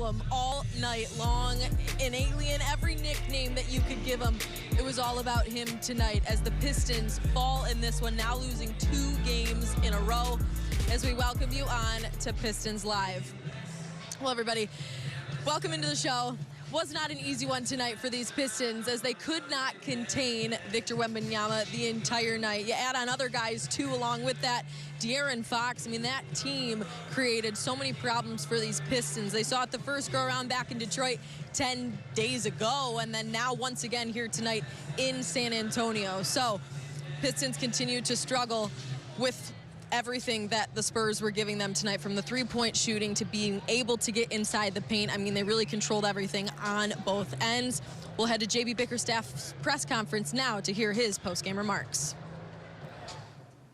him all night long. An alien, every nickname that you could give him. It was all about him tonight as the Pistons fall in this one, now losing 2 games in a row. As we welcome you on to Pistons Live. Well, everybody, welcome into the show. Was not an easy one tonight for these Pistons as they could not contain Victor Wembanyama the entire night. You add on other guys, too, along with that. De'Aaron Fox, I mean, that team created so many problems for these Pistons. They saw it the first go-around back in Detroit 10 days ago, and then now once again here tonight in San Antonio. So Pistons continue to struggle with everything that the Spurs were giving them tonight, from the three-point shooting to being able to get inside the paint. I mean, they really controlled everything on both ends. We'll head to J.B. Bickerstaff's press conference now to hear his post-game remarks.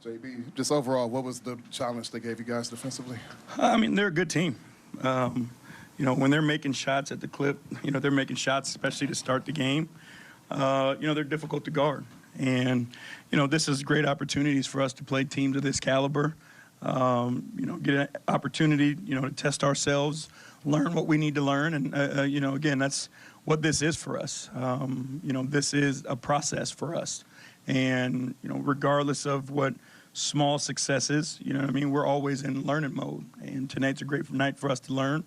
JB, just overall, what was the challenge they gave you guys defensively? I mean, they're a good team. You know, when they're making shots at the clip, you know, they're making shots, especially to start the game. You know, they're difficult to guard. And, you know, this is great opportunities for us to play teams of this caliber. You know, get an opportunity, you know, to test ourselves, learn what we need to learn. And, you know, again, that's what this is for us. You know, this is a process for us. And, you know, regardless of what small successes, you know what I mean, we're always in learning mode. And tonight's a great night for us to learn,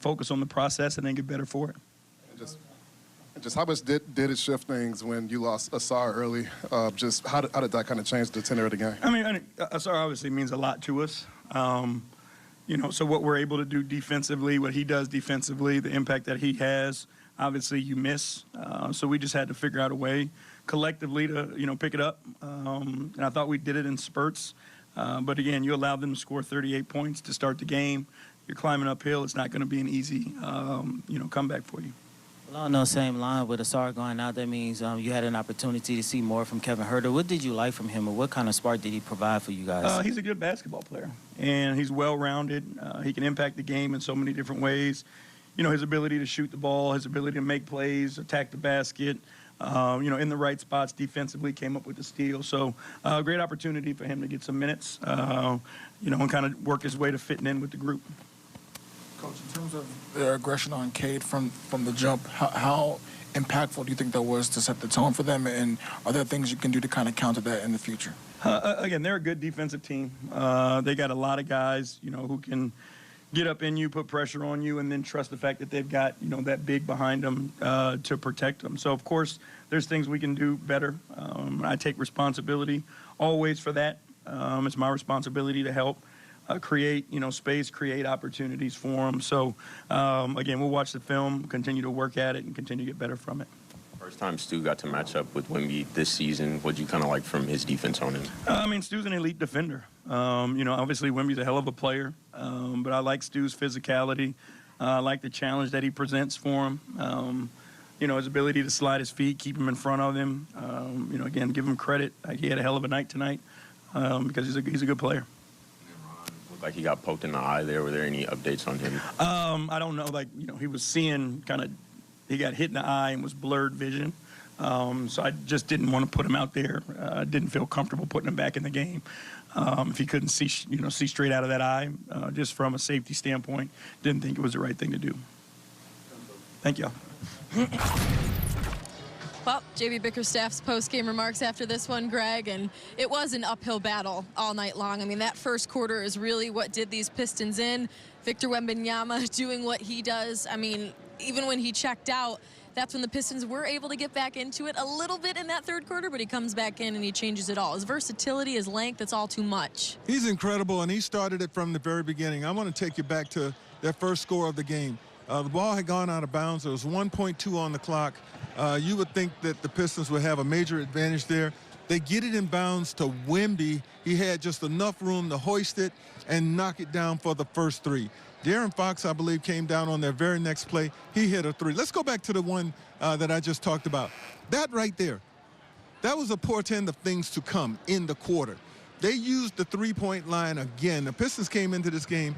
focus on the process, and then get better for it. Just how much did it shift things when you lost Asar early? Just how did that kind of change the tenor of the game? I mean, Asar obviously means a lot to us. You know, so what we're able to do defensively, what he does defensively, the impact that he has, obviously you miss. So we just had to figure out a way collectively to, you know, pick it up. And I thought we did it in spurts. But again, you allowed them to score 38 points to start the game. You're climbing uphill. It's not going to be an easy, you know, comeback for you. Along those same line, with Asar going out, that means you had an opportunity to see more from Kevin Huerter. What did you like from him, or what kind of spark did he provide for you guys? He's a good basketball player, and he's well-rounded. He can impact the game in so many different ways. You know, his ability to shoot the ball, his ability to make plays, attack the basket, you know, in the right spots defensively, came up with the steal. So great opportunity for him to get some minutes, you know, and kind of work his way to fitting in with the group. Coach, in terms of their aggression on Cade from the jump, how impactful do you think that was to set the tone for them, and are there things you can do to kind of counter that in the future? Again, they're a good defensive team. They got a lot of guys, you know, who can get up in you, put pressure on you, and then trust the fact that they've got, you know, that big behind them to protect them. So, of course, there's things we can do better. I take responsibility always for that. It's my responsibility to help create, you know, space, create opportunities for them. So, again, we'll watch the film, continue to work at it, and continue to get better from it. First time Stu got to match up with Wemby this season, what'd you kind of like from his defense on him? I mean, Stu's an elite defender. You know, obviously Wemby's a hell of a player, but I like Stu's physicality. I like the challenge that he presents for him. You know, his ability to slide his feet, keep him in front of him. You know, again, give him credit. He had a hell of a night tonight because he's a good player. Like he got poked in the eye there. Were there any updates on him? I don't know. Like, you know, he was seeing he got hit in the eye and was blurred vision. So I just didn't want to put him out there. I didn't feel comfortable putting him back in the game. If he couldn't see straight out of that eye, just from a safety standpoint, didn't think it was the right thing to do. Thank you. Well, J.B. Bickerstaff's post-game remarks after this one, Greg, and it was an uphill battle all night long. I mean, that first quarter is really what did these Pistons in. Victor Wembanyama doing what he does. I mean, even when he checked out, that's when the Pistons were able to get back into it a little bit in that third quarter, but he comes back in and he changes it all. His versatility, his length, it's all too much. He's incredible, and he started it from the very beginning. I want to take you back to that first score of the game. The ball had gone out of bounds. There was 1.2 on the clock. You would think that the Pistons would have a major advantage there. They get it in bounds to Wemby. He had just enough room to hoist it and knock it down for the first three. De'Aaron Fox, I believe, came down on their very next play. He hit a three. Let's go back to the one that I just talked about. That right there, that was a portent of things to come in the quarter. They used the three-point line again. The Pistons came into this game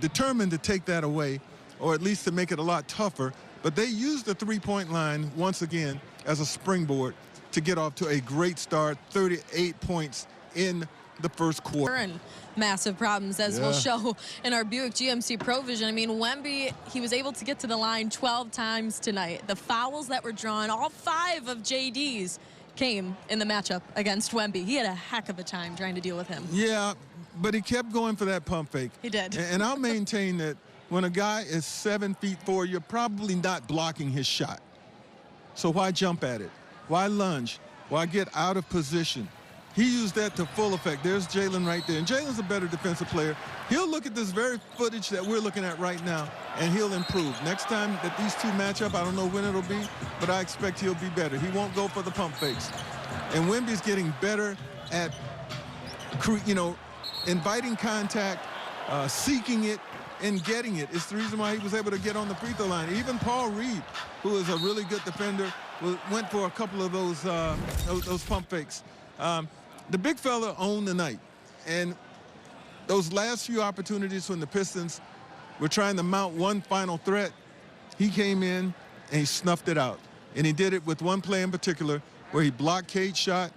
determined to take that away, or at least to make it a lot tougher. But they used the three-point line once again as a springboard to get off to a great start, 38 points in the first quarter. And massive problems, as we'll Yeah. show in our Buick GMC Pro Vision. I mean, Wemby, he was able to get to the line 12 times tonight. The fouls that were drawn, all 5 of JD's came in the matchup against Wemby. He had a heck of a time trying to deal with him. Yeah, but he kept going for that pump fake. He did. And I'll maintain that when a guy is 7'4", you're probably not blocking his shot. So why jump at it? Why lunge? Why get out of position? He used that to full effect. There's Jalen right there. And Jalen's a better defensive player. He'll look at this very footage that we're looking at right now, and he'll improve. Next time that these two match up, I don't know when it'll be, but I expect he'll be better. He won't go for the pump fakes. And Wemby's getting better at, inviting contact, seeking it, and getting it. It's the reason why he was able to get on the free throw line. Even Paul Reed, who is a really good defender, went for a couple of those pump fakes. The big fella owned the night. And those last few opportunities when the Pistons were trying to mount one final threat, he came in and he snuffed it out. And he did it with one play in particular where he blocked Cade's shot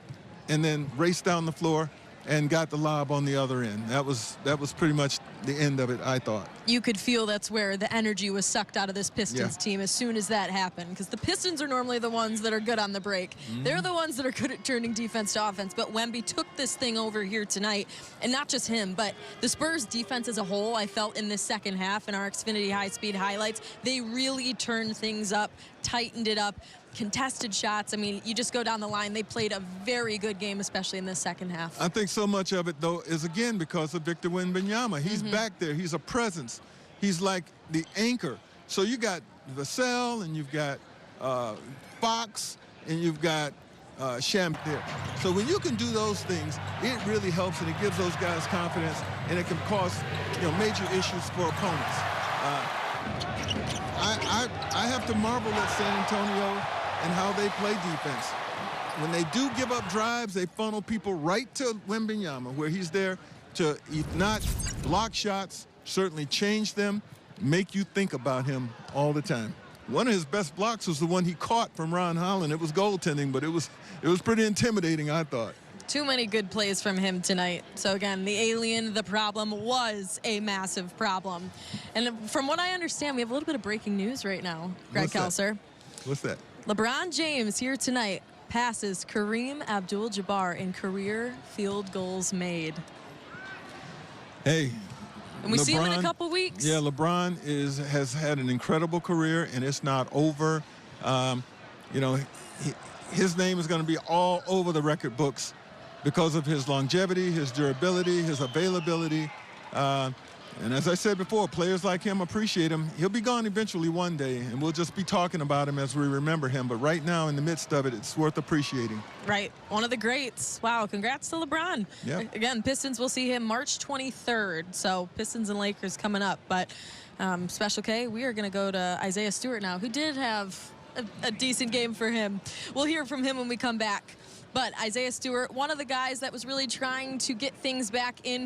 and then raced down the floor and got the lob on the other end. That was pretty much the end of it, I thought. You could feel that's where the energy was sucked out of this Pistons team as soon as that happened, because the Pistons are normally the ones that are good on the break. They're the ones that are good at turning defense to offense, but Wemby took this thing over here tonight, and not just him, but the Spurs defense as a whole, I felt in this second half in our Xfinity high-speed highlights, they really turned things up, tightened it up, contested shots. I mean, you just go down the line. They played a very good game, especially in the second half. I think so much of it, though, is, again, because of Victor Wembanyama. He's back there. He's a presence. He's like the anchor. So you got Vassell, and you've got Fox, and you've got Sham there. So when you can do those things, it really helps, and it gives those guys confidence, and it can cause major issues for opponents. I have to marvel at San Antonio and how they play defense. When they do give up drives, they funnel people right to Wembanyama, where he's there to, if not block shots, certainly change them, make you think about him all the time. One of his best blocks was the one he caught from Ron Holland. It was goaltending, but it was pretty intimidating, I thought. Too many good plays from him tonight. So again, the alien, the problem was a massive problem. And from what I understand, we have a little bit of breaking news right now, Greg Kelser. What's that? LeBron James here tonight passes Kareem Abdul-Jabbar in career field goals made. Hey. And we see him in a couple weeks. Yeah, LeBron has had an incredible career, and it's not over. His name is going to be all over the record books because of his longevity, his durability, his availability. And as I said before, players like him appreciate him. He'll be gone eventually one day, and we'll just be talking about him as we remember him. But right now, in the midst of it, it's worth appreciating. Right. One of the greats. Wow. Congrats to LeBron. Yep. Again, Pistons will see him March 23rd. So Pistons and Lakers coming up. But Special K, we are going to go to Isaiah Stewart now, who did have a decent game for him. We'll hear from him when we come back. But Isaiah Stewart, one of the guys that was really trying to get things back in